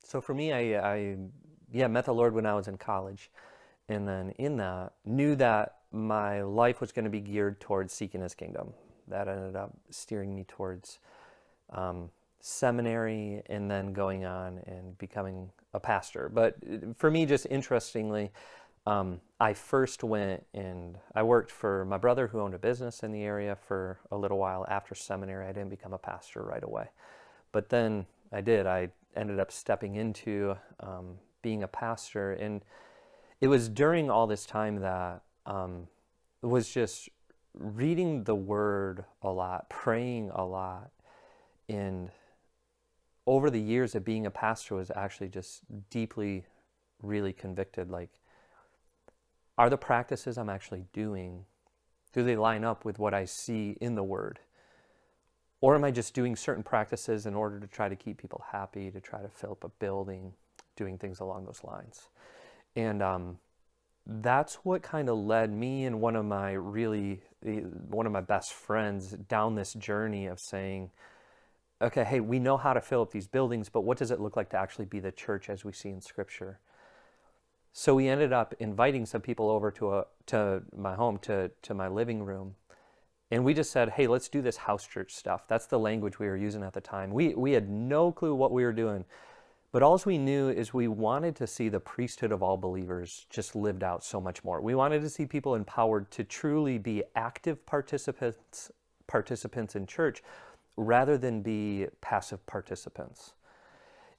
So for me, I met the Lord when I was in college. And then in that, knew that my life was going to be geared towards seeking his kingdom. That ended up steering me towards seminary and then going on and becoming a pastor. But for me, just interestingly, I first went and I worked for my brother who owned a business in the area for a little while after seminary. I didn't become a pastor right away. But then I did. I ended up stepping into being a pastor. And it was during all this time that was just reading the word a lot, praying a lot. And over the years of being a pastor was actually just deeply, really convicted. Like, are the practices I'm actually doing, do they line up with what I see in the word? Or am I just doing certain practices in order to try to keep people happy, to try to fill up a building, doing things along those lines? And that's what kind of led me and one of my best friends down this journey of saying, okay, hey, we know how to fill up these buildings, but what does it look like to actually be the church as we see in Scripture? So we ended up inviting some people over to my home, to my living room, and we just said, hey, let's do this house church stuff. That's the language we were using at the time. We had no clue what we were doing, but all we knew is we wanted to see the priesthood of all believers just lived out so much more. We wanted to see people empowered to truly be active participants in church rather than be passive participants.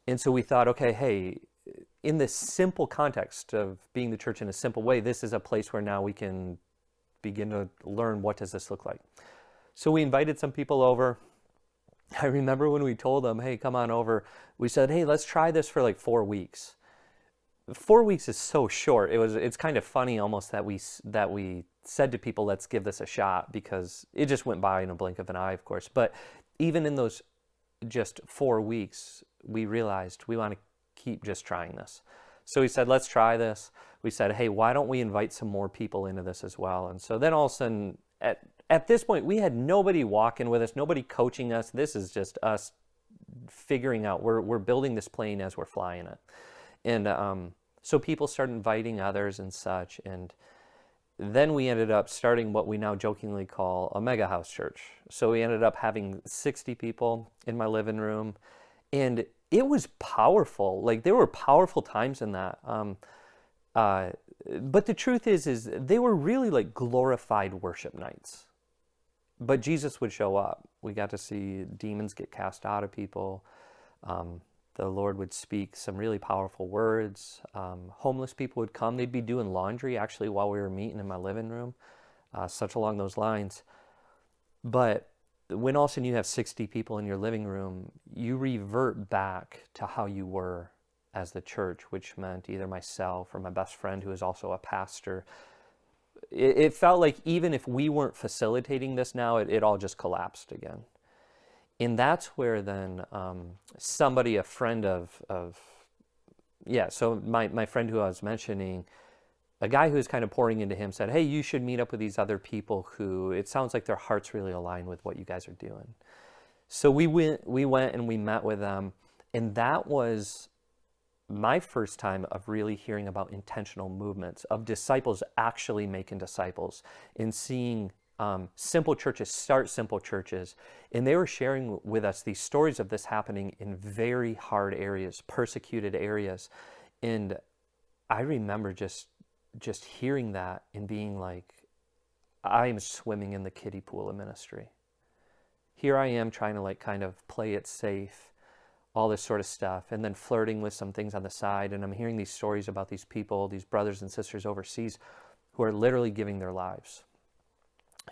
And so we thought, okay, hey, in this simple context of being the church in a simple way, this is a place where now we can begin to learn, what does this look like? So we invited some people over. I remember when we told them, hey, come on over, we said, hey, let's try this for like 4 weeks. 4 weeks is so short. It's kind of funny almost that we said to people, let's give this a shot, because it just went by in a blink of an eye, of course. But even in those just 4 weeks, we realized we want to keep just trying this. So we said, let's try this. We said, hey, why don't we invite some more people into this as well? And so then all of a sudden, at this point, we had nobody walking with us, nobody coaching us. This is just us figuring out, we're building this plane as we're flying it. And so people started inviting others and such. And then we ended up starting what we now jokingly call a mega house church. So we ended up having 60 people in my living room. And it was powerful. Like, there were powerful times in that. But the truth is they were really like glorified worship nights. But Jesus would show up. We got to see demons get cast out of people. The Lord would speak some really powerful words. Homeless people would come. They'd be doing laundry actually while we were meeting in my living room, such along those lines. But when all of a sudden you have 60 people in your living room, you revert back to how you were as the church, which meant either myself or my best friend who is also a pastor. It felt like even if we weren't facilitating this now, it all just collapsed again. And that's where then somebody, a friend so my friend who I was mentioning, a guy who was kind of pouring into him said, hey, you should meet up with these other people who it sounds like their hearts really align with what you guys are doing. So we went and we met with them. And that was my first time of really hearing about intentional movements, of disciples actually making disciples, and seeing simple churches start simple churches. And they were sharing with us these stories of this happening in very hard areas, persecuted areas. And I remember just hearing that and being like, I'm swimming in the kiddie pool of ministry. Here I am trying to like kind of play it safe, all this sort of stuff, and then flirting with some things on the side. And I'm hearing these stories about these people, these brothers and sisters overseas who are literally giving their lives.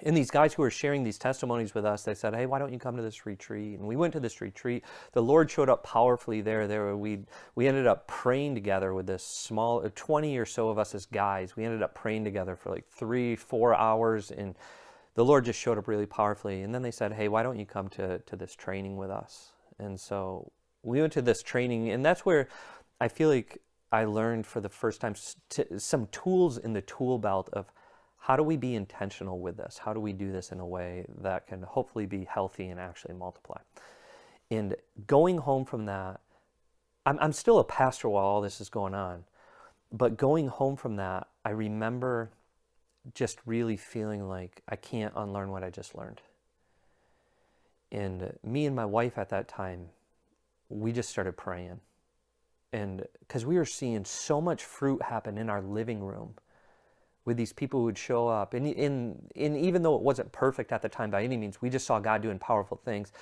And these guys who were sharing these testimonies with us, they said, hey, why don't you come to this retreat? And we went to this retreat. The Lord showed up powerfully there. We ended up praying together with this small, 20 or so of us as guys. We ended up praying together for like 3-4 hours, and the Lord just showed up really powerfully. And then they said, hey, why don't you come to this training with us? And so we went to this training, and that's where I feel like I learned for the first time some tools in the tool belt of how do we be intentional with this? How do we do this in a way that can hopefully be healthy and actually multiply? And going home from that, I'm still a pastor while all this is going on. But going home from that, I remember just really feeling like I can't unlearn what I just learned. And me and my wife at that time, we just started praying. And because we were seeing so much fruit happen in our living room with these people who would show up. And even though it wasn't perfect at the time by any means, we just saw God doing powerful things.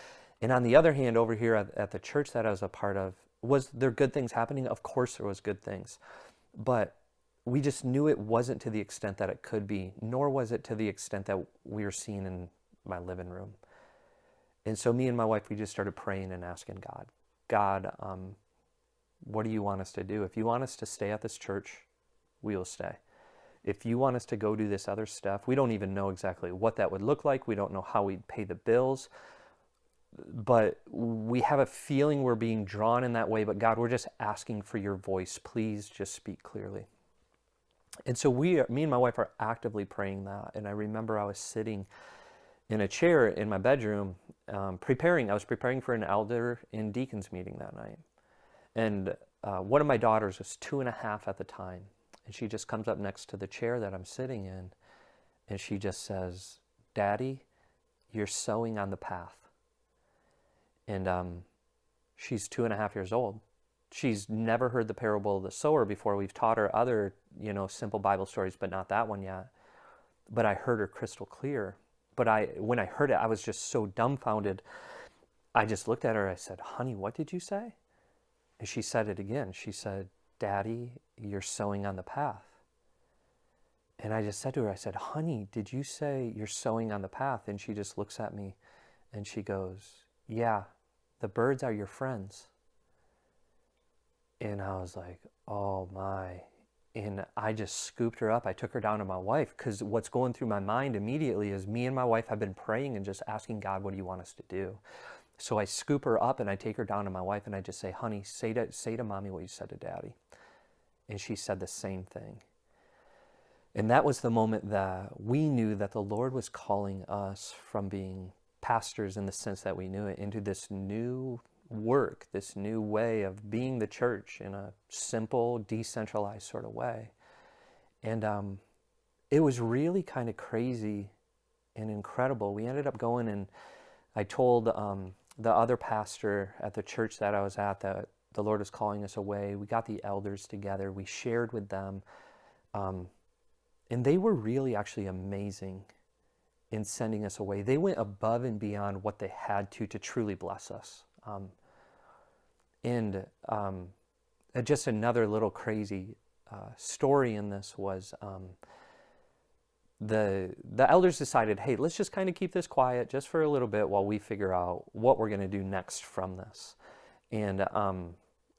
And on the other hand, over here at the church that I was a part of, was there good things happening? Of course there was good things. But we just knew it wasn't to the extent that it could be, nor was it to the extent that we were seeing in my living room. And so me and my wife, we just started praying and asking God, what do you want us to do? If you want us to stay at this church, we will stay. If you want us to go do this other stuff, we don't even know exactly what that would look like. We don't know how we'd pay the bills. But we have a feeling we're being drawn in that way. But God, we're just asking for your voice. Please just speak clearly. And so me and my wife are actively praying that. And I remember I was sitting in a chair in my bedroom preparing. I was preparing for an elder and deacons meeting that night. And one of my daughters was 2.5 at the time. And she just comes up next to the chair that I'm sitting in. And she just says, Daddy, you're sowing on the path. And she's 2.5 years old. She's never heard the parable of the sower before. We've taught her other, simple Bible stories, but not that one yet. But I heard her crystal clear. But when I heard it, I was just so dumbfounded. I just looked at her. I said, honey, what did you say? And she said it again. She said, Daddy, you're sowing on the path. And I just said to her, I said, honey, did you say you're sowing on the path? And she just looks at me and she goes, yeah, the birds are your friends. And I was like, oh my. And I just scooped her up. I took her down to my wife because what's going through my mind immediately is me and my wife have been praying and just asking God, what do you want us to do? So I scoop her up and I take her down to my wife and I just say, honey, say to mommy what you said to daddy. And she said the same thing. And that was the moment that we knew that the Lord was calling us from being pastors in the sense that we knew it into this new work, this new way of being the church in a simple, decentralized sort of way. And it was really kind of crazy and incredible. We ended up going and I told the other pastor at the church that I was at that the Lord was calling us away. We got the elders together. We shared with them. And they were really actually amazing in sending us away. They went above and beyond what they had to truly bless us. Just another little crazy story in this was the elders decided, hey, let's just kind of keep this quiet just for a little bit while we figure out what we're going to do next from this. And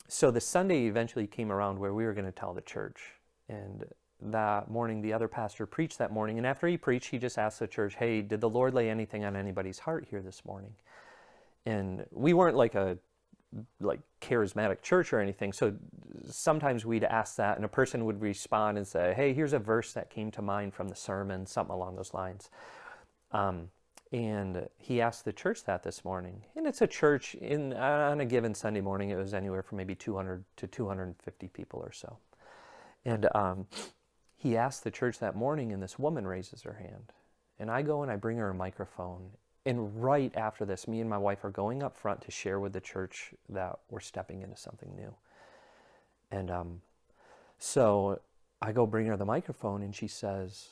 so the Sunday eventually came around where we were going to tell the church. And that morning, the other pastor preached that morning. And after he preached, he just asked the church, hey, did the Lord lay anything on anybody's heart here this morning? And we weren't like a charismatic church or anything. So sometimes we'd ask that and a person would respond and say, hey, here's a verse that came to mind from the sermon, something along those lines. And he asked the church that this morning. And it's a church on a given Sunday morning, it was anywhere from maybe 200 to 250 people or so. And he asked the church that morning and this woman raises her hand. And I go and I bring her a microphone. And right after this, me and my wife are going up front to share with the church that we're stepping into something new. And so I go bring her the microphone and she says,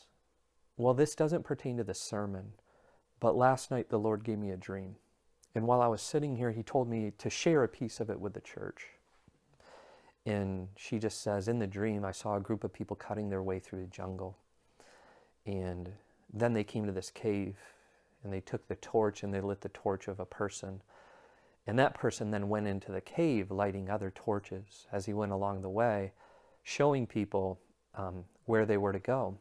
well, this doesn't pertain to the sermon, but last night the Lord gave me a dream. And while I was sitting here, he told me to share a piece of it with the church. And she just says, in the dream, I saw a group of people cutting their way through the jungle. And then they came to this cave. And they took the torch and they lit the torch of a person. And that person then went into the cave lighting other torches as he went along the way, showing people where they were to go.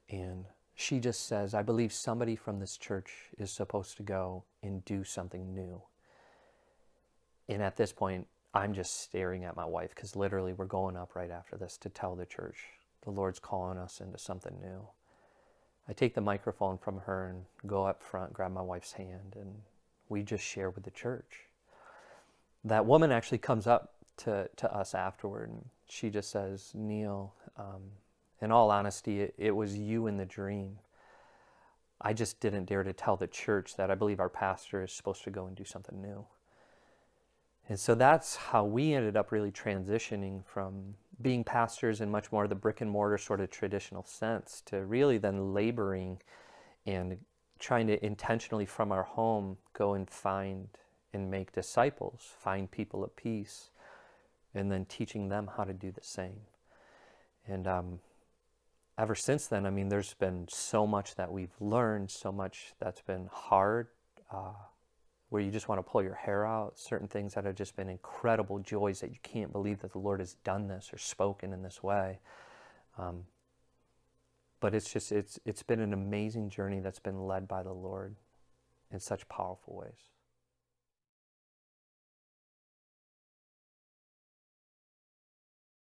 And she just says, I believe somebody from this church is supposed to go and do something new. And at this point, I'm just staring at my wife because literally we're going up right after this to tell the church the Lord's calling us into something new. I take the microphone from her and go up front, grab my wife's hand, and we just share with the church. that woman actually comes up to us afterward, and she just says, Neal, in all honesty, it was you in the dream. I just didn't dare to tell the church that I believe our pastor is supposed to go and do something new. And so that's how we ended up really transitioning from being pastors in much more the brick and mortar sort of traditional sense to really then laboring and trying to intentionally from our home go and find and make disciples, find people at peace, and then teaching them how to do the same. And ever since then, I mean, there's been so much that we've learned, so much that's been hard, where you just want to pull your hair out, certain things that have just been incredible joys that you can't believe that the Lord has done this or spoken in this way. But it's been an amazing journey that's been led by the Lord in such powerful ways.